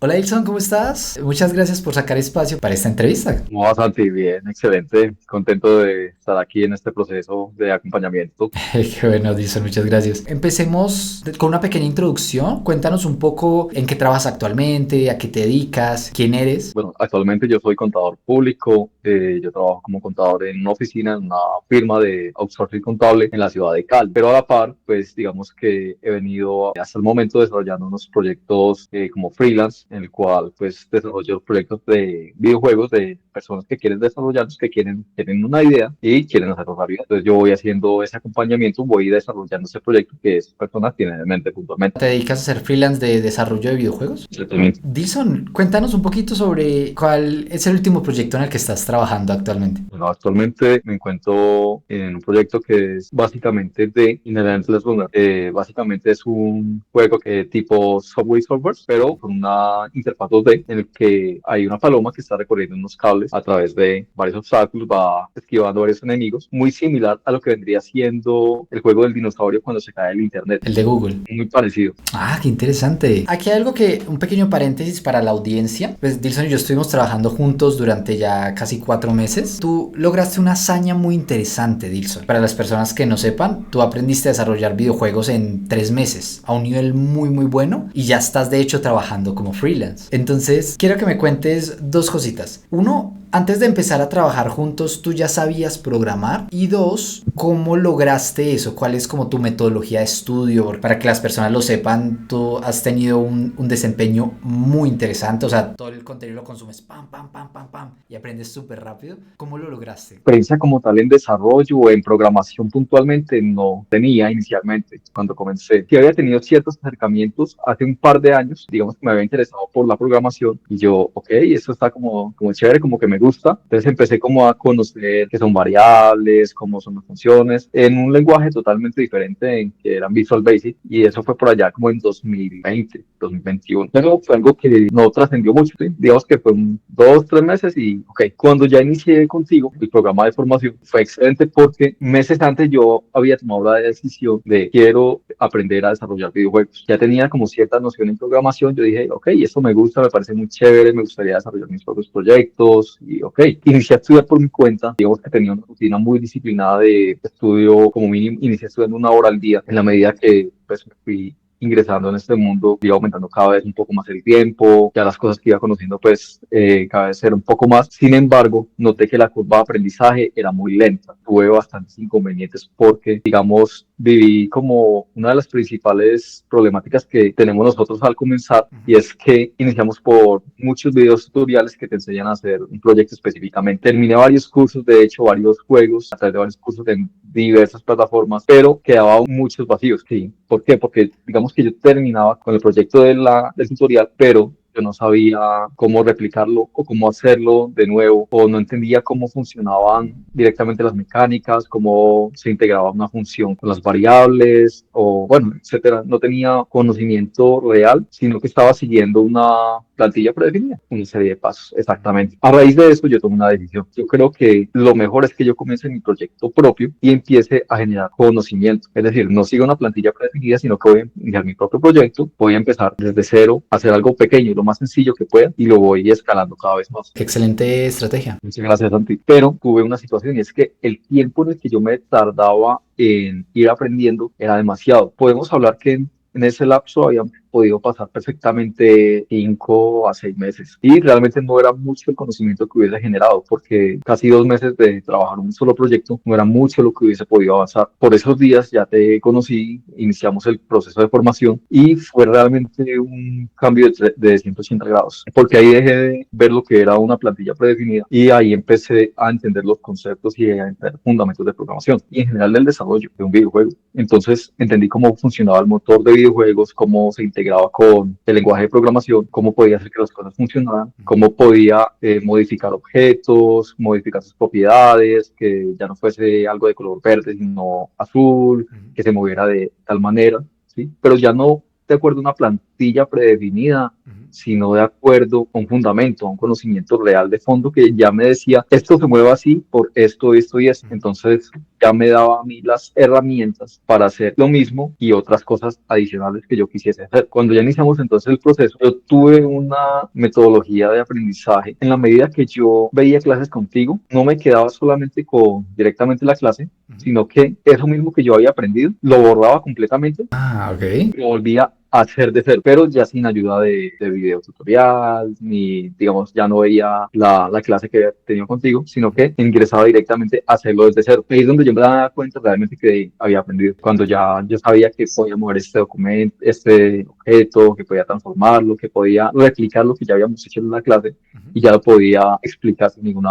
Hola Ilson, ¿cómo estás? Muchas gracias por sacar espacio para esta entrevista. ¿Cómo vas, Santi? Bien, excelente. Contento de estar aquí en este proceso de acompañamiento. Qué bueno, Ilson, muchas gracias. Empecemos con una pequeña introducción. Cuéntanos un poco en qué trabajas actualmente, a qué te dedicas, quién eres. Bueno, actualmente yo soy contador público. Yo trabajo como contador en una oficina, en una firma de outsourcing contable en la ciudad de Cali. Pero a la par, pues digamos que he venido hasta el momento desarrollando unos proyectos como freelance, en el cual pues desarrollo proyectos de videojuegos de personas que quieren desarrollarlos, tienen una idea y quieren hacerlo realidad. Entonces yo voy haciendo ese acompañamiento, voy desarrollando ese proyecto que esas personas tienen en mente puntualmente. ¿Te dedicas a ser freelance de desarrollo de videojuegos? Exactamente. Dilson, cuéntanos un poquito sobre cuál es el último proyecto en el que estás trabajando actualmente. Bueno, actualmente me encuentro en un proyecto que es básicamente de Inherent Runner. Básicamente es un juego que tipo Subway Surfers, pero con una interfaz 2D en el que hay una paloma que está recorriendo unos cables a través de varios obstáculos, va esquivando varios enemigos, muy similar a lo que vendría siendo el juego del dinosaurio cuando se cae el internet. El de Google. Muy parecido. Ah, qué interesante. Aquí hay algo que, un pequeño paréntesis para la audiencia. Pues Dilson y yo estuvimos trabajando juntos durante ya casi 4 meses. Tú lograste una hazaña muy interesante, Dilson. Para las personas que no sepan, tú aprendiste a desarrollar videojuegos en 3 meses, a un nivel muy, muy bueno, y ya estás de hecho trabajando como freelance. Entonces, quiero que me cuentes dos cositas. Uno, antes de empezar a trabajar juntos, ¿tú ya sabías programar? Y dos, ¿cómo lograste eso? ¿Cuál es como tu metodología de estudio? Para que las personas lo sepan, tú has tenido un desempeño muy interesante. O sea, todo el contenido lo consumes pam, pam, pam, pam, pam y aprendes súper rápido. ¿Cómo lo lograste? Experiencia como tal en desarrollo o en programación puntualmente no tenía inicialmente cuando comencé. Sí había tenido ciertos acercamientos hace un par de años, digamos que me había interesado por la programación y yo, ok, esto está como chévere, como que me gusta. Entonces empecé como a conocer qué son variables, cómo son las funciones, en un lenguaje totalmente diferente en que eran Visual Basic y eso fue por allá como en 2020, 2021. Pero fue algo que no trascendió mucho, ¿sí? Digamos que fue 2, 3 meses y ok, cuando ya inicié contigo el programa de formación fue excelente porque meses antes yo había tomado la decisión de quiero aprender a desarrollar videojuegos. Ya tenía como cierta noción en programación, yo dije, ok, esto me gusta, me parece muy chévere, me gustaría desarrollar mis propios proyectos y ok, inicié a estudiar por mi cuenta, digamos que tenía una rutina muy disciplinada de estudio, como mínimo inicié estudiando 1 hora al día en la medida que pues me fui ingresando en este mundo, iba aumentando cada vez un poco más el tiempo, ya las cosas que iba conociendo pues cada vez era un poco más. Sin embargo, noté que la curva de aprendizaje era muy lenta. Tuve bastantes inconvenientes porque, digamos, viví como una de las principales problemáticas que tenemos nosotros al comenzar y es que iniciamos por muchos videos tutoriales que te enseñan a hacer un proyecto específicamente. Terminé varios cursos, de hecho, varios juegos a través de varios cursos en diversas plataformas, pero quedaban muchos vacíos. Sí. ¿Por qué? Porque digamos que yo terminaba con el proyecto del tutorial, pero yo no sabía cómo replicarlo o cómo hacerlo de nuevo, o no entendía cómo funcionaban directamente las mecánicas, cómo se integraba una función con las variables, o bueno, etcétera. No tenía conocimiento real, sino que estaba siguiendo una plantilla predefinida, una serie de pasos, exactamente. A raíz de eso yo tomé una decisión. Yo creo que lo mejor es que yo comience mi proyecto propio y empiece a generar conocimiento. Es decir, no siga una plantilla predefinida, sino que voy a iniciar mi propio proyecto, voy a empezar desde cero, a hacer algo pequeño, lo más sencillo que pueda, y lo voy escalando cada vez más. Qué excelente estrategia. Muchas gracias, Santi. Pero tuve una situación y es que el tiempo en el que yo me tardaba en ir aprendiendo era demasiado. Podemos hablar que en ese lapso habían podido pasar perfectamente 5 a 6 meses y realmente no era mucho el conocimiento que hubiese generado porque casi 2 meses de trabajar en un solo proyecto no era mucho lo que hubiese podido avanzar. Por esos días ya te conocí, iniciamos el proceso de formación y fue realmente un cambio de 180 grados porque ahí dejé de ver lo que era una plantilla predefinida y ahí empecé a entender los conceptos y a entender fundamentos de programación y en general del desarrollo de un videojuego. Entonces entendí cómo funcionaba el motor de videojuegos, cómo se integraba con el lenguaje de programación, cómo podía hacer que las cosas funcionaran, cómo podía modificar objetos, modificar sus propiedades, que ya no fuese algo de color verde, sino azul, que se moviera de tal manera, ¿sí? Pero ya no de acuerdo a una plantilla cartilla predefinida, sino de acuerdo a un fundamento, a un conocimiento real de fondo que ya me decía, esto se mueve así por esto, esto y esto. Entonces ya me daba a mí las herramientas para hacer lo mismo y otras cosas adicionales que yo quisiese hacer. Cuando ya iniciamos entonces el proceso, yo tuve una metodología de aprendizaje. En la medida que yo veía clases contigo, no me quedaba solamente con directamente la clase, sino que eso mismo que yo había aprendido, lo borraba completamente, Ah, ok. lo volvía a hacer de cero, pero ya sin ayuda de video tutorial, ni digamos, ya no veía la clase que había tenido contigo, sino que ingresaba directamente a hacerlo desde cero. Ahí es donde yo me daba cuenta realmente que había aprendido, cuando ya yo sabía que podía mover este documento, este objeto, que podía transformarlo, que podía replicar lo que ya habíamos hecho en la clase y ya lo podía explicar sin ningún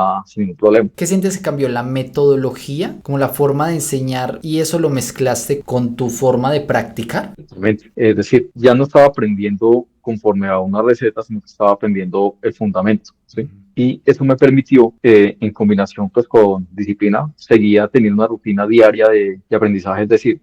problema. ¿Qué sientes que cambió la metodología, como la forma de enseñar, y eso lo mezclaste con tu forma de practicar? Exactamente. Es decir, ya no estaba aprendiendo conforme a una receta, sino que estaba aprendiendo el fundamento, ¿sí? Y eso me permitió, en combinación pues con disciplina, seguía teniendo una rutina diaria de aprendizaje, es decir,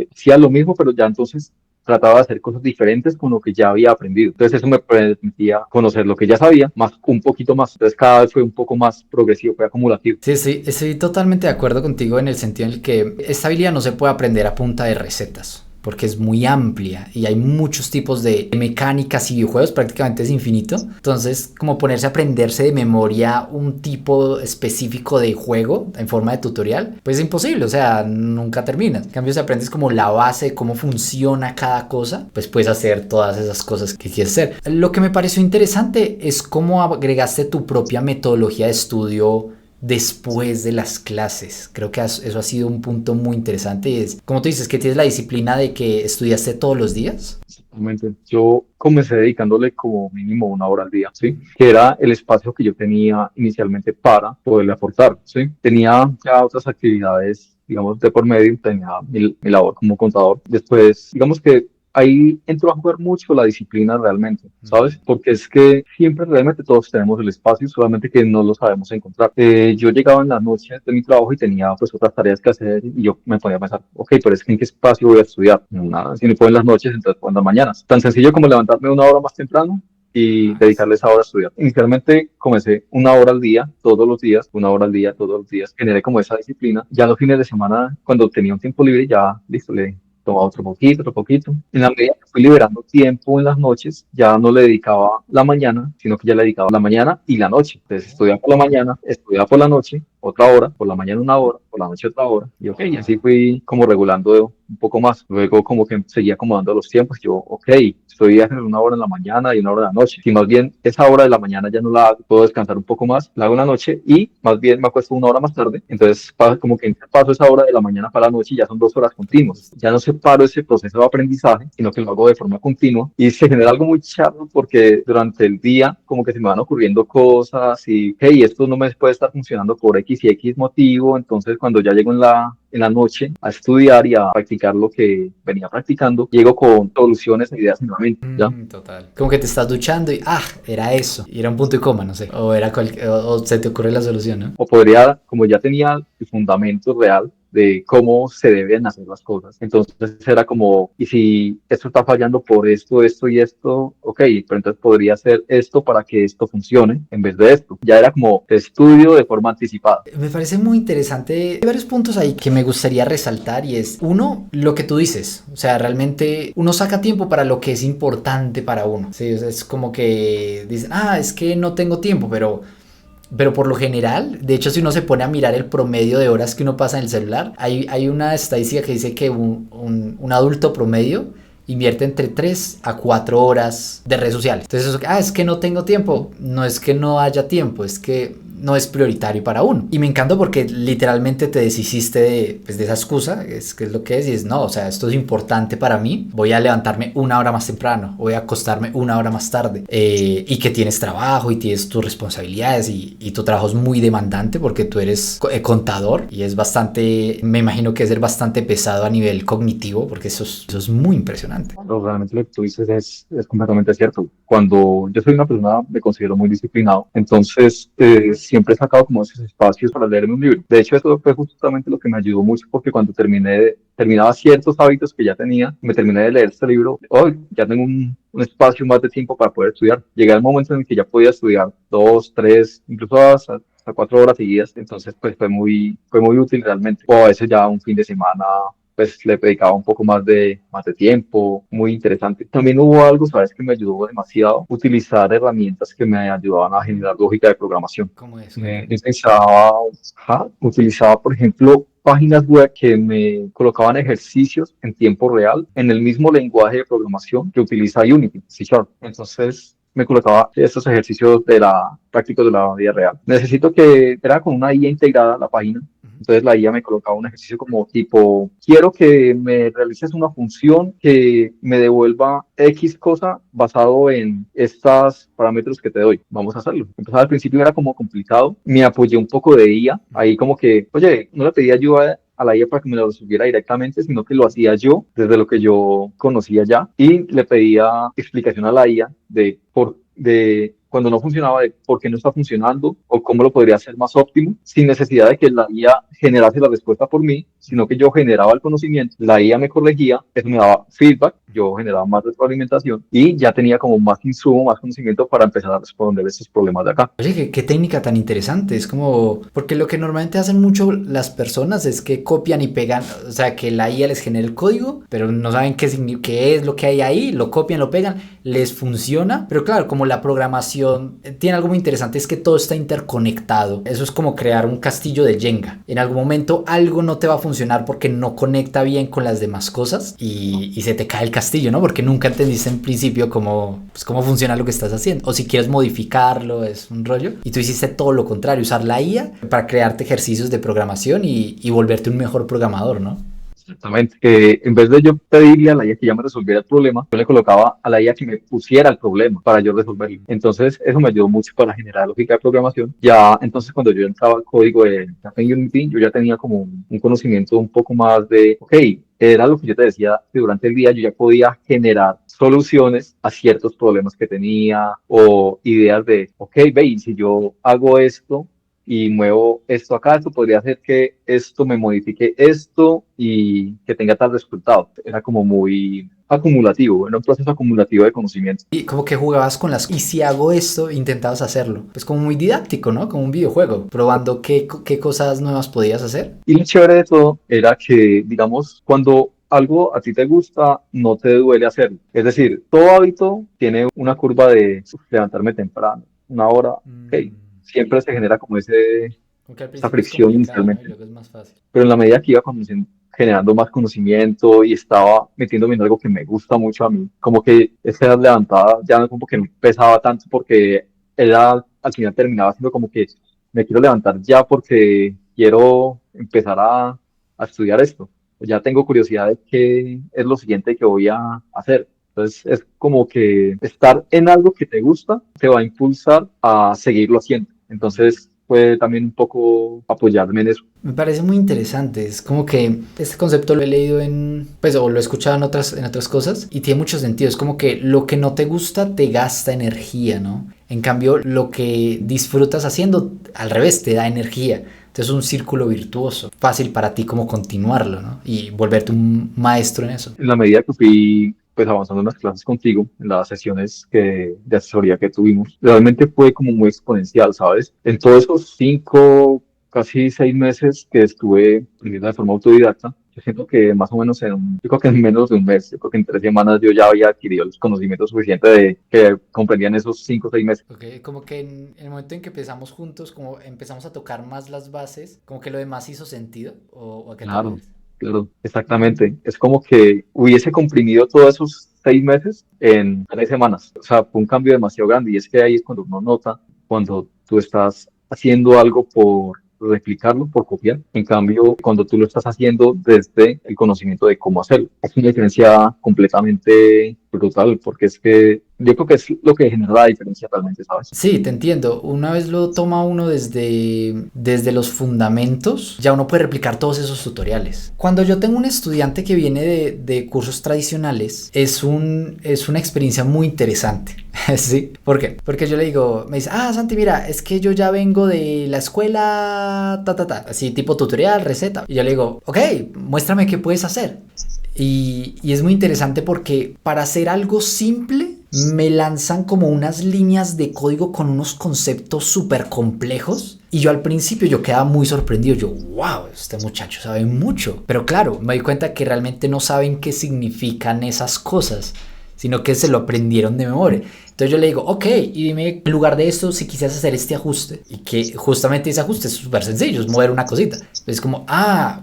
hacía lo mismo, pero ya entonces trataba de hacer cosas diferentes con lo que ya había aprendido. Entonces eso me permitía conocer lo que ya sabía, más un poquito más. Entonces cada vez fue un poco más progresivo, fue acumulativo. Sí, sí, estoy totalmente de acuerdo contigo en el sentido en el que esta habilidad no se puede aprender a punta de recetas, porque es muy amplia y hay muchos tipos de mecánicas y videojuegos, prácticamente es infinito. Entonces, como ponerse a aprenderse de memoria un tipo específico de juego en forma de tutorial, pues es imposible, o sea, nunca terminas. En cambio, si aprendes como la base de cómo funciona cada cosa, pues puedes hacer todas esas cosas que quieres hacer. Lo que me pareció interesante es cómo agregaste tu propia metodología de estudio después de las clases. Creo que eso ha sido un punto muy interesante y es, como tú dices, que tienes la disciplina de que estudiaste todos los días. Exactamente. Yo comencé dedicándole como mínimo 1 hora al día, ¿sí? Que era el espacio que yo tenía inicialmente para poderle aportar, ¿sí? Tenía ya otras actividades, digamos, de por medio, tenía mi labor como contador. Después, digamos que ahí entró a jugar mucho la disciplina realmente, ¿sabes? Porque es que siempre realmente todos tenemos el espacio, solamente que no lo sabemos encontrar. Yo llegaba en la noche de mi trabajo y tenía pues otras tareas que hacer y yo me ponía a pensar, ok, pero es que ¿en qué espacio voy a estudiar? Nada, si no puedo en las noches, entonces puedo en las mañanas. Tan sencillo como levantarme 1 hora más temprano y dedicarle esa hora a estudiar. Inicialmente comencé 1 hora al día, todos los días, 1 hora al día, todos los días. Generé como esa disciplina. Ya los fines de semana, cuando tenía un tiempo libre, ya listo, le tomaba otro poquito, otro poquito. En la medida que fui liberando tiempo en las noches, ya no le dedicaba la mañana, sino que ya le dedicaba la mañana y la noche. Entonces estudiaba por la mañana, estudiaba por la noche, otra hora, por la mañana 1 hora, por la noche otra hora. Y ok, y así fui como regulando un poco más. Luego como que seguía acomodando los tiempos. Yo, ok, estoy haciendo 1 hora en la mañana y 1 hora en la noche. Si más bien esa hora de la mañana ya no la hago, puedo descansar un poco más, la hago en la noche y más bien me acuesto 1 hora más tarde. Entonces como que paso esa hora de la mañana para la noche y ya son 2 horas continuas. Ya no separo ese proceso de aprendizaje, sino que lo hago de forma continua y se genera algo muy charro porque durante el día como que se me van ocurriendo cosas y, hey, esto no me puede estar funcionando por X y X motivo. Entonces cuando ya llego en la noche a estudiar y a practicar lo que venía practicando, llego con soluciones e ideas en la mente, ¿ya? Total. Como que te estás duchando y, era eso. Y era un punto y coma, no sé. O se te ocurre la solución, ¿no? O podría, como ya tenía el fundamento real de cómo se deben hacer las cosas. Entonces era como, y si esto está fallando por esto, esto y esto, ok, pero entonces podría hacer esto para que esto funcione en vez de esto. Ya era como estudio de forma anticipada. Me parece muy interesante. Hay varios puntos ahí que me gustaría resaltar y es, uno, lo que tú dices. O sea, realmente uno saca tiempo para lo que es importante para uno. Sí, o sea, es como que dicen, es que no tengo tiempo, pero por lo general, de hecho, si uno se pone a mirar el promedio de horas que uno pasa en el celular, hay una estadística que dice que un adulto promedio invierte entre 3 a 4 horas de redes sociales. Entonces, es que no tengo tiempo. No es que no haya tiempo, es que no es prioritario para uno. Y me encanta porque literalmente te deshiciste de esa excusa, que es lo que es, y es, no, o sea, esto es importante para mí, voy a levantarme 1 hora más temprano, voy a acostarme 1 hora más tarde, y que tienes trabajo y tienes tus responsabilidades y tu trabajo es muy demandante porque tú eres contador y es bastante, me imagino que es ser bastante pesado a nivel cognitivo porque eso es muy impresionante. Pero realmente lo que tú dices es completamente cierto. Cuando yo soy una persona, me considero muy disciplinado, entonces siempre he sacado como esos espacios para leerme un libro. De hecho, eso fue justamente lo que me ayudó mucho porque cuando terminaba ciertos hábitos que ya tenía, me terminé de leer este libro, hoy ya tengo un espacio más de tiempo para poder estudiar. Llegué al momento en el que ya podía estudiar 2, 3, incluso hasta 4 horas seguidas, entonces pues fue muy útil realmente. O a veces ya un fin de semana pues le dedicaba un poco más de tiempo, muy interesante. También hubo algo, sabes, que me ayudó demasiado, utilizar herramientas que me ayudaban a generar lógica de programación. ¿Cómo es? Me Cuéntame. utilizaba, utilizaba, por ejemplo, páginas web que me colocaban ejercicios en tiempo real en el mismo lenguaje de programación que utiliza Unity, C Sharp. Entonces, me colocaba estos ejercicios prácticos de la vida real. Necesito que era con una IA integrada a la página. Entonces la IA me colocaba un ejercicio como tipo, quiero que me realices una función que me devuelva X cosa basado en estos parámetros que te doy. Vamos a hacerlo. Empezaba al principio era como complicado. Me apoyé un poco de IA. Ahí como que, oye, no le pedí ayuda a la IA para que me lo resolviera directamente, sino que lo hacía yo desde lo que yo conocía ya y le pedía explicación a la IA de cuando no funcionaba, de por qué no está funcionando o cómo lo podría hacer más óptimo, sin necesidad de que la IA generase la respuesta por mí, sino que yo generaba el conocimiento, la IA me corregía, eso me daba feedback, yo generaba más retroalimentación y ya tenía como más insumo, más conocimiento para empezar a responder esos problemas de acá. Oye, qué técnica tan interesante. Es como, porque lo que normalmente hacen mucho las personas es que copian y pegan, o sea, que la IA les genera el código, pero no saben qué es lo que hay ahí, lo copian, lo pegan, les funciona, pero claro, como la programación tiene algo muy interesante, es que todo está interconectado. Eso es como crear un castillo de Jenga. En algún momento algo no te va a funcionar porque no conecta bien con las demás cosas y se te cae el castillo, ¿no? Porque nunca entendiste en principio cómo funciona lo que estás haciendo. O si quieres modificarlo, es un rollo. Y tú hiciste todo lo contrario, usar la IA para crearte ejercicios de programación y volverte un mejor programador, ¿no? Exactamente. Que en vez de yo pedirle a la IA que ya me resolviera el problema, yo le colocaba a la IA que me pusiera el problema para yo resolverlo. Entonces, eso me ayudó mucho para generar lógica de programación. Ya, entonces, cuando yo entraba al código de en Unity, yo ya tenía como un conocimiento un poco más de, ok, era lo que yo te decía, que durante el día yo ya podía generar soluciones a ciertos problemas que tenía o ideas de, ok, ve, y si yo hago esto y muevo esto acá, esto podría hacer que esto me modifique esto y que tenga tal resultado. Era como muy acumulativo, era un proceso acumulativo de conocimiento. Y como que jugabas con y si hago esto, intentabas hacerlo. Pues como muy didáctico, ¿no? Como un videojuego, probando qué cosas nuevas podías hacer. Y lo chévere de todo era que, digamos, cuando algo a ti te gusta, no te duele hacerlo. Es decir, todo hábito tiene una curva de levantarme temprano, una hora, ok. Siempre se genera como Como que al esa principio es fricción complicado, ¿no? Y inicialmente. luego es más fácil. Pero en la medida que iba generando más conocimiento y estaba metiéndome en algo que me gusta mucho a mí, como que esa edad levantada ya como que no pesaba tanto porque era, al final terminaba siendo como que me quiero levantar ya porque quiero empezar a estudiar esto. Ya tengo curiosidad de qué es lo siguiente que voy a hacer. Entonces es como que estar en algo que te gusta te va a impulsar a seguirlo haciendo. Entonces fue también un poco apoyarme en eso. Me parece muy interesante. Es como que este concepto lo he leído pues, o lo he escuchado en otras cosas y tiene mucho sentido. Es como que lo que no te gusta te gasta energía, ¿no? En cambio, lo que disfrutas haciendo, al revés, te da energía. Entonces es un círculo virtuoso, fácil para ti como continuarlo, ¿no? Y volverte un maestro en eso. En la medida que fui pues avanzando en las clases contigo, en las sesiones de asesoría que tuvimos, realmente fue como muy exponencial, ¿sabes? En todos esos 5, casi 6 meses que estuve aprendiendo de forma autodidacta, yo siento que más o menos yo creo que en menos de un mes, yo creo que en 3 semanas yo ya había adquirido los conocimientos suficientes de que comprendían esos 5 o 6 meses. Okay, como que en el momento en que empezamos juntos, como empezamos a tocar más las bases, como que lo demás hizo sentido, ¿o a qué te Claro, refieres? claro, exactamente. Es como que hubiese comprimido todos esos 6 meses en 3 semanas. O sea, fue un cambio demasiado grande y es que ahí es cuando uno nota cuando tú estás haciendo algo por replicarlo, por copiar. En cambio, cuando tú lo estás haciendo desde el conocimiento de cómo hacerlo. Es una diferencia completamente brutal, porque es que yo creo que es lo que genera la diferencia realmente, ¿sabes? Sí, te entiendo. Una vez lo toma uno desde los fundamentos, ya uno puede replicar todos esos tutoriales. Cuando yo tengo un estudiante que viene de cursos tradicionales, es una experiencia muy interesante. ¿Sí? ¿Por qué? Porque yo le digo, me dice, Santi, mira, es que yo ya vengo de la escuela, así tipo tutorial, receta. Y yo le digo, ok, muéstrame qué puedes hacer. Y es muy interesante porque para hacer algo simple me lanzan como unas líneas de código con unos conceptos súper complejos. Y yo al principio yo quedaba muy sorprendido. Yo, wow, este muchacho sabe mucho. Pero claro, me di cuenta que realmente no saben qué significan esas cosas, sino que se lo aprendieron de memoria. Entonces yo le digo, ok, y dime en lugar de esto si quisieras hacer este ajuste. Y que justamente ese ajuste es súper sencillo, es mover una cosita. Es como,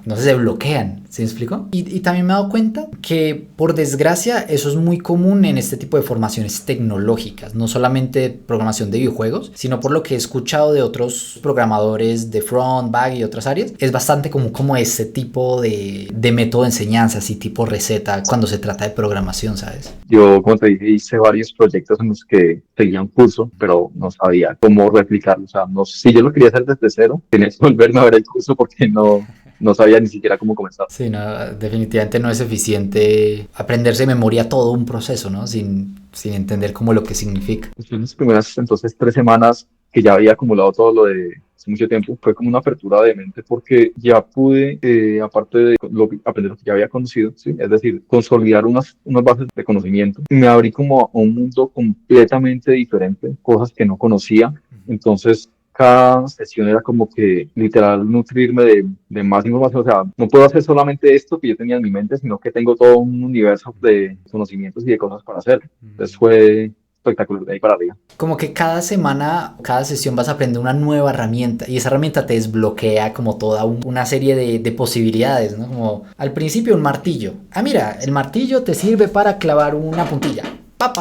no se bloquean, ¿sí me explico? Y también me he dado cuenta que por desgracia eso es muy común en este tipo de formaciones tecnológicas. No solamente programación de videojuegos, sino por lo que he escuchado de otros programadores de front, back y otras áreas. Es bastante común como ese tipo de método de enseñanza, así tipo receta, cuando se trata de programación, ¿sabes? Yo, como te dije, hice varios proyectos en los que seguía un curso, pero no sabía cómo replicarlo. O sea, no, si yo lo quería hacer desde cero, tenía que volverme a ver el curso porque no sabía ni siquiera cómo comenzar. Sí, no, definitivamente no es eficiente aprenderse de memoria todo un proceso, ¿no? Sin entender como lo que significa. Después de las primeras, entonces, 3 semanas que ya había acumulado todo lo de hace mucho tiempo, fue como una apertura de mente porque ya pude, aparte de aprender lo que ya había conocido, ¿sí? Es decir, consolidar unas bases de conocimiento. Y me abrí como a un mundo completamente diferente, cosas que no conocía. Entonces, cada sesión era como que literal nutrirme de más información. O sea, no puedo hacer solamente esto que yo tenía en mi mente, sino que tengo todo un universo de conocimientos y de cosas para hacer. Entonces fue espectacular de ahí para arriba. Como que cada semana, cada sesión vas a aprender una nueva herramienta y esa herramienta te desbloquea como toda una serie de posibilidades, ¿no? Como al principio un martillo. Mira, el martillo te sirve para clavar una puntilla. Pa.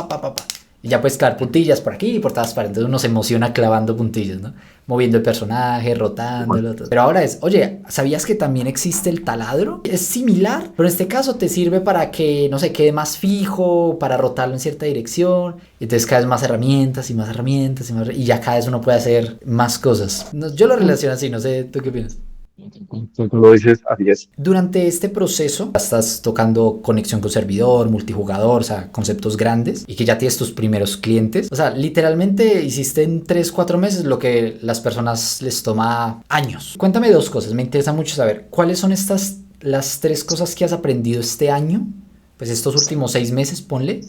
Y ya puedes clavar puntillas por aquí y por todas partes. Entonces uno se emociona clavando puntillas, ¿no? Moviendo el personaje, rotándolo. Todo. Pero ahora oye, ¿sabías que también existe el taladro? Es similar, pero en este caso te sirve para que, no sé, quede más fijo, para rotarlo en cierta dirección. Entonces cada vez más herramientas y más herramientas y ya cada vez uno puede hacer más cosas. Yo lo relaciono así, no sé, ¿tú qué opinas? Tú lo dices, así es. Durante este proceso estás tocando conexión con servidor, multijugador, o sea, conceptos grandes y que ya tienes tus primeros clientes. O sea, literalmente hiciste en 3, 4 meses lo que las personas les toma años. Cuéntame dos cosas, me interesa mucho saber cuáles son las 3 cosas que has aprendido este año, pues estos últimos 6 meses, ponle.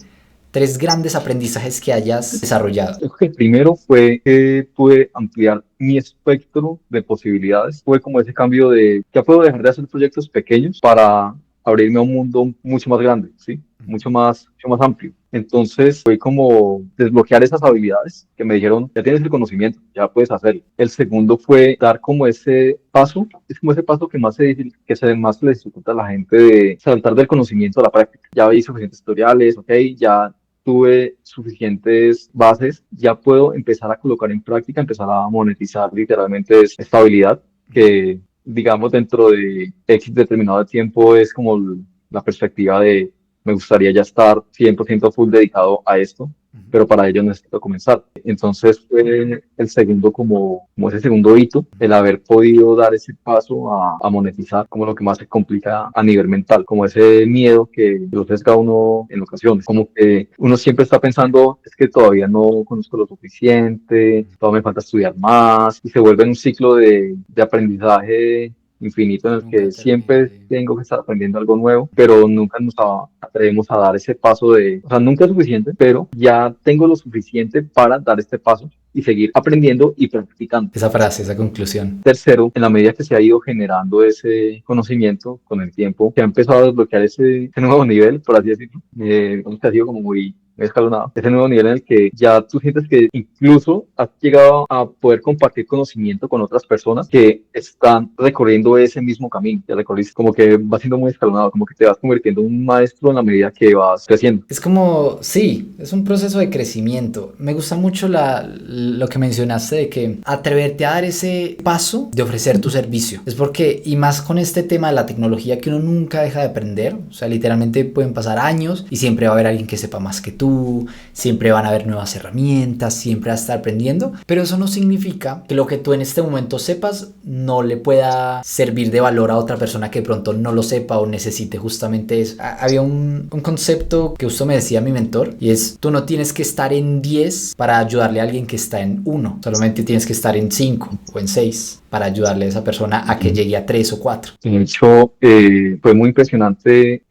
3 grandes aprendizajes que hayas desarrollado. Yo creo que el primero fue que pude ampliar mi espectro de posibilidades. Fue como ese cambio de, ya puedo dejar de hacer proyectos pequeños para abrirme a un mundo mucho más grande, ¿sí? Mucho más amplio. Entonces fue como desbloquear esas habilidades que me dijeron, ya tienes el conocimiento, ya puedes hacerlo. El segundo fue dar como ese paso, es como ese paso que más le dificulta a la gente de saltar del conocimiento a la práctica. Ya vi suficientes tutoriales, ok, ya tuve suficientes bases, ya puedo empezar a colocar en práctica, empezar a monetizar literalmente esta habilidad que, digamos, dentro de X determinado de tiempo es como la perspectiva de me gustaría ya estar 100% full dedicado a esto, pero para ello necesito comenzar. Entonces fue el segundo, como ese segundo hito, el haber podido dar ese paso a monetizar, como lo que más se complica a nivel mental, como ese miedo que lo sesga uno en ocasiones, como que uno siempre está pensando, es que todavía no conozco lo suficiente, todavía me falta estudiar más, y se vuelve en un ciclo de aprendizaje infinito en el Nunca que termina, siempre sí. tengo que estar aprendiendo algo nuevo, pero nunca nos atrevemos a dar ese paso o sea, nunca es suficiente, pero ya tengo lo suficiente para dar este paso y seguir aprendiendo y practicando. Esa frase, esa conclusión. Tercero, en la medida que se ha ido generando ese conocimiento con el tiempo, se ha empezado a desbloquear ese nuevo nivel, por así decirlo, digamos que ha sido como muy muy escalonado, ese nuevo nivel en el que ya tú sientes que incluso has llegado a poder compartir conocimiento con otras personas que están recorriendo ese mismo camino, ya recorriste, como que va siendo muy escalonado, como que te vas convirtiendo en un maestro en la medida que vas creciendo. Es como, sí, es un proceso de crecimiento. Me gusta mucho lo que mencionaste de que atreverte a dar ese paso de ofrecer tu servicio. Es porque, y más con este tema de la tecnología que uno nunca deja de aprender, o sea, literalmente pueden pasar años y siempre va a haber alguien que sepa más que tú, siempre van a haber nuevas herramientas, siempre vas a estar aprendiendo, pero eso no significa que lo que tú en este momento sepas no le pueda servir de valor a otra persona que de pronto no lo sepa o necesite justamente eso. Había un concepto que justo me decía mi mentor y es, tú no tienes que estar en 10 para ayudarle a alguien que está en 1, solamente tienes que estar en 5 o en 6 para ayudarle a esa persona a que llegue a 3 o 4. De hecho, fue muy impresionante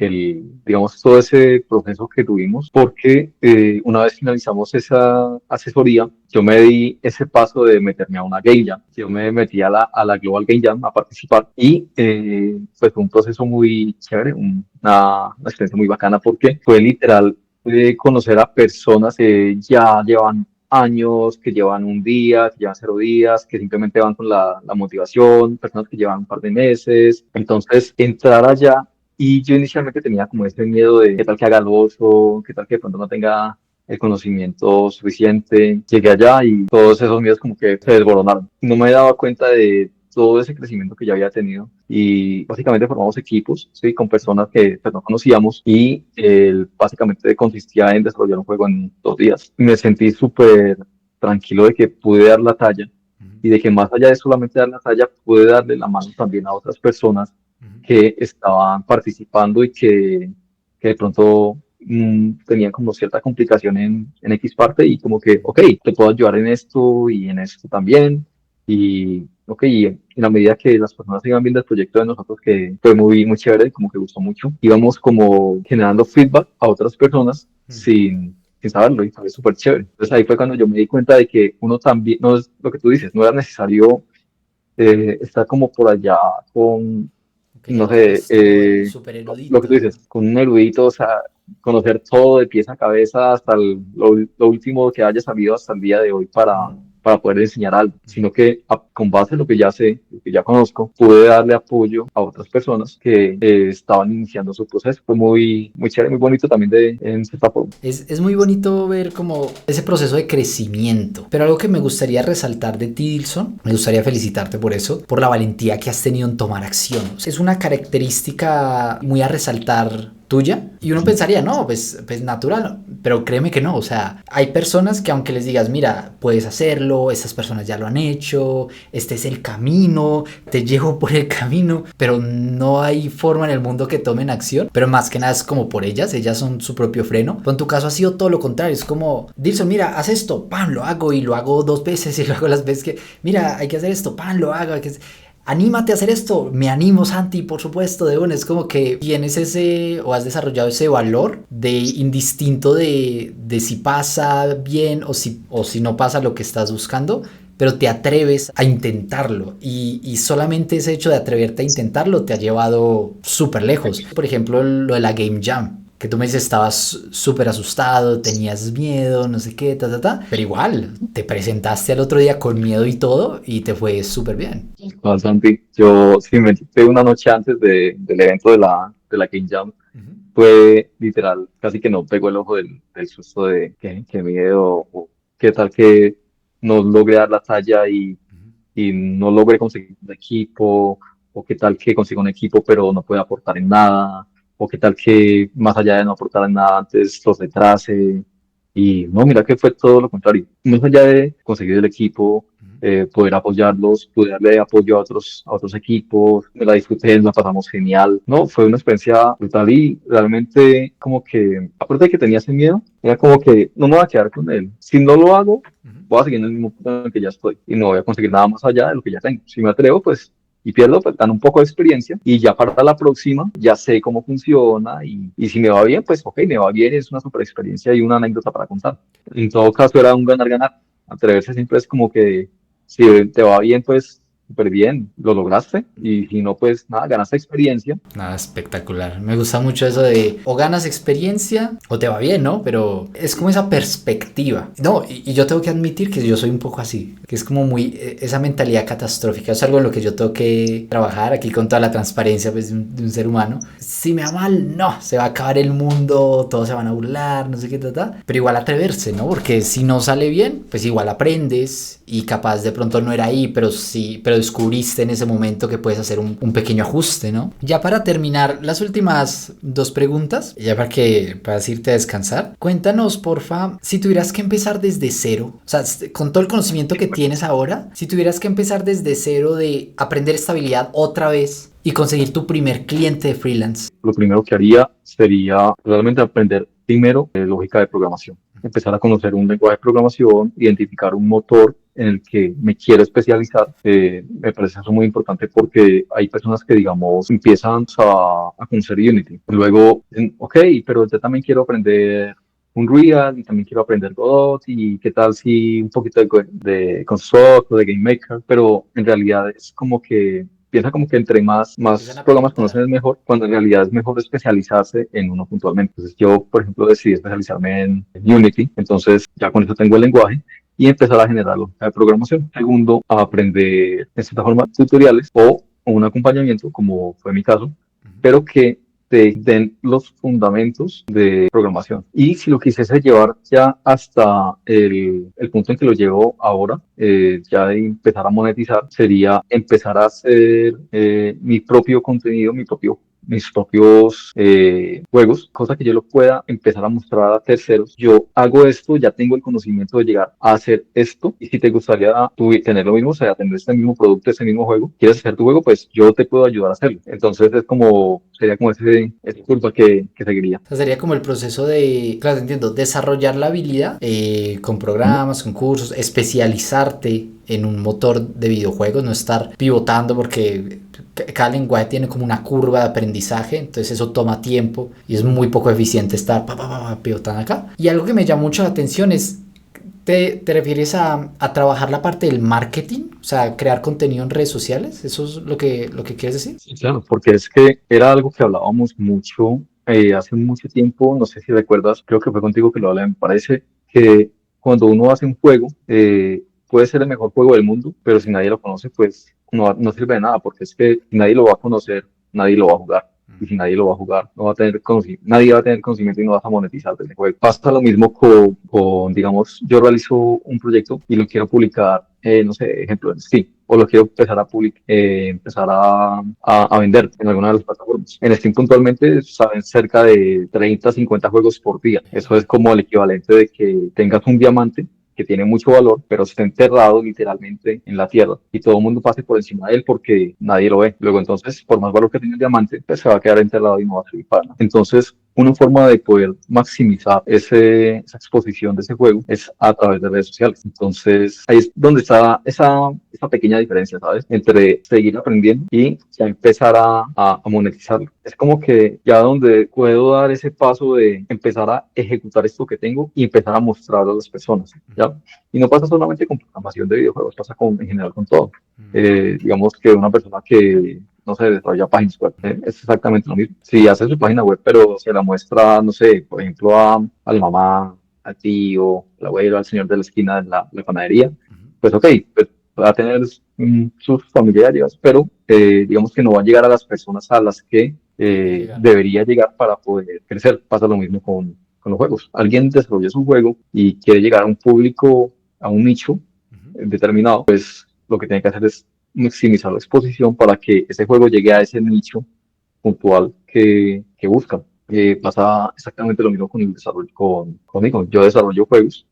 digamos, todo ese proceso que tuvimos, porque una vez finalizamos esa asesoría, yo me di ese paso de meterme a una Game Jam. Yo me metí a la Global Game Jam a participar y pues fue un proceso muy chévere, una experiencia muy bacana porque fue literal conocer a personas que ya llevan años, que llevan un día, que llevan 0 días, que simplemente van con la motivación, personas que llevan un par de meses. Entonces, entrar allá y yo inicialmente tenía como ese miedo de qué tal que haga el oso, qué tal que de pronto no tenga el conocimiento suficiente. Llegué allá y todos esos miedos como que se desboronaron. No me daba cuenta de todo ese crecimiento que ya había tenido y básicamente formamos equipos, ¿sí? Con personas que pues, no conocíamos y básicamente consistía en desarrollar un juego en 2 días. Me sentí súper tranquilo de que pude dar la talla y de que más allá de solamente dar la talla, pude darle la mano también a otras personas que estaban participando y que de pronto tenían como cierta complicación en X parte y como que, ok, te puedo ayudar en esto y en esto también. Y, ok, y en la medida que las personas iban viendo el proyecto de nosotros, que fue muy, muy chévere, como que gustó mucho, íbamos como generando feedback a otras personas sin saberlo y fue súper chévere. Entonces ahí fue cuando yo me di cuenta de que uno también, no es lo que tú dices, no era necesario estar como por allá con, Ok, no el sé, maestro, el super lo que tú erudito. dices, con un erudito, o sea, conocer todo de pies a cabeza hasta lo último que haya sabido hasta el día de hoy para poder enseñar algo, sino que con base en lo que ya sé, lo que ya conozco, pude darle apoyo a otras personas que estaban iniciando su proceso. Fue muy, muy chévere, muy bonito también en cierta forma. Es muy bonito ver como ese proceso de crecimiento. Pero algo que me gustaría resaltar de ti, Dilson, me gustaría felicitarte por eso, por la valentía que has tenido en tomar acción. Es una característica muy a resaltar tuya y uno pensaría, no, pues natural, pero créeme que no, o sea, hay personas que aunque les digas, mira, puedes hacerlo, estas personas ya lo han hecho, este es el camino, te llevo por el camino, pero no hay forma en el mundo que tomen acción, pero más que nada es como por ellas son su propio freno. Pero en tu caso ha sido todo lo contrario, es como, Dilson, mira, haz esto, pan, lo hago y lo hago 2 veces y lo hago las veces que, mira, hay que hacer esto, pan, lo hago, hay que anímate a hacer esto, me animo Santi, por supuesto, de una, es como que tienes ese o has desarrollado ese valor de indistinto de si pasa bien o si no pasa lo que estás buscando, pero te atreves a intentarlo y solamente ese hecho de atreverte a intentarlo te ha llevado súper lejos. Por ejemplo, lo de la Game Jam, que tú me dices estabas súper asustado, tenías miedo, no sé qué, pero igual, te presentaste al otro día con miedo y todo y te fue súper bien. Bastante. Yo sí me fue una noche antes del evento de la Game Jam. Ujú. Fue literal, casi que no pegó el ojo del susto de qué miedo, o qué tal que no logré dar la talla y no logré conseguir un equipo, o qué tal que consiga un equipo pero no pueda aportar en nada, o qué tal que más allá de no aportar en nada antes los retrase. Y no, mira que fue todo lo contrario. Más allá de conseguir el equipo, poder apoyarlos, poder darle apoyo a otros equipos, me la disfruté, nos la pasamos genial. No, fue una experiencia brutal y realmente como que, aparte de que tenía ese miedo, era como que no me voy a quedar con él. Si no lo hago, voy a seguir en el mismo punto en el que ya estoy y no voy a conseguir nada más allá de lo que ya tengo. Si me atrevo, pues y pierdo, pues gano un poco de experiencia y ya para la próxima ya sé cómo funciona y si me va bien, pues ok, me va bien, es una super experiencia y una anécdota para contar. En todo caso era un ganar-ganar. Atreverse siempre es como que si te va bien, pues súper bien, lo lograste y si no, pues nada, ganaste experiencia. Nada, espectacular. Me gusta mucho eso de o ganas experiencia o te va bien, ¿no? Pero es como esa perspectiva. No, y yo tengo que admitir que yo soy un poco así, que es como muy esa mentalidad catastrófica. Es algo en lo que yo tengo que trabajar aquí con toda la transparencia pues, de un ser humano. Si me va mal, no, se va a acabar el mundo, todos se van a burlar, no sé qué, pero igual atreverse, ¿no? Porque si no sale bien, pues igual aprendes y capaz de pronto no era ahí, pero sí, pero descubriste en ese momento que puedes hacer un pequeño ajuste, ¿no? Ya para terminar, las últimas dos preguntas, ya para irte a descansar, cuéntanos, porfa, si tuvieras que empezar desde cero, o sea, con todo el conocimiento que tienes ahora, si tuvieras que empezar desde cero de aprender estabilidad otra vez y conseguir tu primer cliente de freelance. Lo primero que haría sería realmente aprender primero lógica de programación, empezar a conocer un lenguaje de programación, identificar un motor en el que me quiero especializar. Me parece eso muy importante porque hay personas que, digamos, empiezan a conocer Unity. Luego dicen, ok, pero yo también quiero aprender Unreal y también quiero aprender Godot y qué tal si un poquito de Construct o de GameMaker, pero en realidad es como que piensa como que entre más Empiezan a programas pivotar. conocen es mejor, cuando en realidad es mejor especializarse en uno puntualmente. Entonces yo, por ejemplo, decidí especializarme en Unity, entonces ya con eso tengo el lenguaje y empezar a generar lógica de programación. Segundo, a aprender en cierta forma tutoriales o un acompañamiento, como fue mi caso, pero que te den los fundamentos de programación. Y si lo quisiese llevar ya hasta el punto en que lo llevo ahora, ya de empezar a monetizar, sería empezar a hacer mi propio contenido, mis propios juegos, cosa que yo lo pueda empezar a mostrar a terceros. Yo hago esto, ya tengo el conocimiento de llegar a hacer esto, y si te gustaría tener lo mismo, o sea, tener este mismo producto, este mismo juego, quieres hacer tu juego, pues yo te puedo ayudar a hacerlo. Entonces es como, sería como ese curva que seguiría. O sea, sería como el proceso de, claro, entiendo, desarrollar la habilidad con programas, con cursos, especializarte en un motor de videojuegos, no estar pivotando porque cada lenguaje tiene como una curva de aprendizaje, entonces eso toma tiempo y es muy poco eficiente estar pivotando acá. Y algo que me llama mucho la atención es, ¿te refieres a trabajar la parte del marketing? O sea, crear contenido en redes sociales, ¿eso es lo que quieres decir? Sí, claro, porque es que era algo que hablábamos mucho hace mucho tiempo, no sé si recuerdas, creo que fue contigo que lo hablé, me parece que cuando uno hace un juego, puede ser el mejor juego del mundo, pero si nadie lo conoce, pues no sirve de nada, porque es que si nadie lo va a conocer, nadie lo va a jugar. Y si nadie lo va a jugar, no va a tener nadie va a tener conocimiento y no vas a monetizar de ese juego. Pasa lo mismo digamos, yo realizo un proyecto y lo quiero publicar, no sé, ejemplo, en Steam, o lo quiero empezar a publicar, empezar a vender en alguna de las plataformas. En Steam puntualmente saben cerca de 30, 50 juegos por día. Eso es como el equivalente de que tengas un diamante que tiene mucho valor, pero está enterrado literalmente en la tierra y todo el mundo pase por encima de él porque nadie lo ve. Luego entonces, por más valor que tenga el diamante, pues se va a quedar enterrado y no va a servir para nada. Entonces, una forma de poder maximizar esa exposición de ese juego es a través de redes sociales. Entonces, ahí es donde está esa pequeña diferencia, ¿sabes? Entre seguir aprendiendo y ya empezar a monetizarlo. Es como que ya donde puedo dar ese paso de empezar a ejecutar esto que tengo y empezar a mostrarlo a las personas, ¿ya? Y no pasa solamente con programación de videojuegos, pasa en general con todo. Digamos que una persona que no sé, desarrolla páginas web. Es exactamente lo mismo. Si hace su página web, pero se la muestra, no sé, por ejemplo, a la mamá, al tío, al abuelo, al señor de la esquina de la panadería, pues ok, pues va a tener sus familiares, pero digamos que no va a llegar a las personas a las que Llegar. debería llegar para poder crecer. Pasa lo mismo con los juegos. Alguien desarrolla su juego y quiere llegar a un público, a un nicho determinado, pues lo que tiene que hacer es maximizar la exposición para que ese juego llegue a ese nicho puntual que buscan. Pasa exactamente lo mismo con el desarrollo conmigo. Yo desarrollo juegos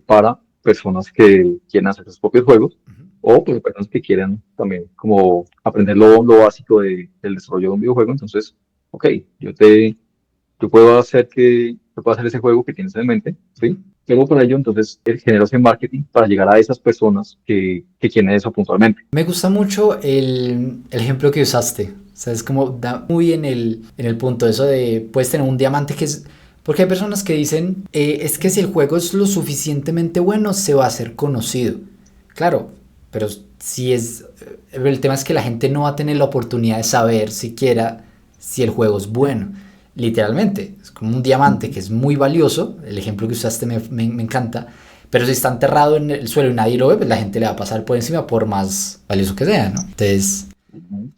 para personas que quieren hacer sus propios juegos o pues, personas que quieren también como aprender lo básico del desarrollo de un videojuego. Entonces, ok, yo puedo hacer ese juego que tienes en mente, ¿sí? Luego para ello, entonces, genero ese marketing para llegar a esas personas que quieren eso puntualmente. Me gusta mucho el ejemplo que usaste. O sea, es como da muy en el punto eso de puedes tener un diamante que es... Porque hay personas que dicen, es que si el juego es lo suficientemente bueno, se va a hacer conocido. Claro, pero si es, el tema es que la gente no va a tener la oportunidad de saber siquiera si el juego es bueno. Literalmente, es como un diamante que es muy valioso, el ejemplo que usaste me encanta, pero si está enterrado en el suelo y nadie lo ve, pues la gente le va a pasar por encima por más valioso que sea, ¿no? Entonces,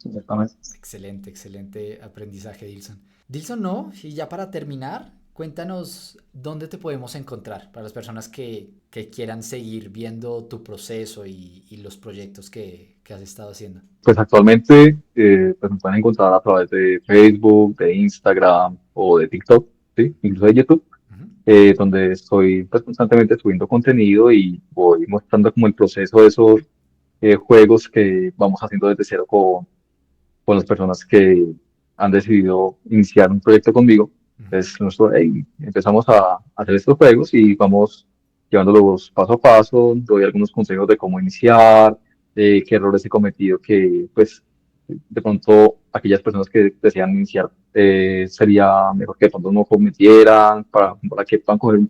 Exactamente. excelente, excelente aprendizaje, Dilson. Dilson, no, y ya para terminar, cuéntanos dónde te podemos encontrar para las personas que quieran seguir viendo tu proceso y los proyectos que has estado haciendo. Pues actualmente pues me pueden encontrar a través de Facebook, de Instagram o de TikTok, ¿sí? Incluso de YouTube, Ujú, donde estoy pues, constantemente subiendo contenido y voy mostrando como el proceso de esos juegos que vamos haciendo desde cero con las personas que han decidido iniciar un proyecto conmigo. ujú. Entonces, hey, empezamos a hacer estos juegos y vamos llevándolos paso a paso, doy algunos consejos de cómo iniciar, de qué errores he cometido que, pues, de pronto aquellas personas que desean iniciar sería mejor que de pronto no cometieran para que puedan coger,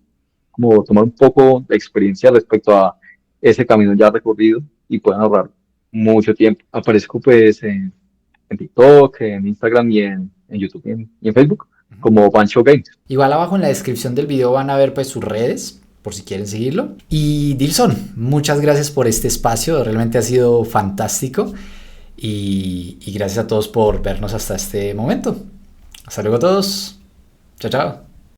como tomar un poco de experiencia respecto a ese camino ya recorrido y puedan ahorrar mucho tiempo. Aparezco pues en TikTok, en Instagram en YouTube y en Facebook como Pancho Games. Igual abajo en la descripción del video van a ver pues sus redes, por si quieren seguirlo. Y Dilson, muchas gracias por este espacio, realmente ha sido fantástico. Y gracias a todos por vernos hasta este momento. Hasta luego a todos. Chao, chao.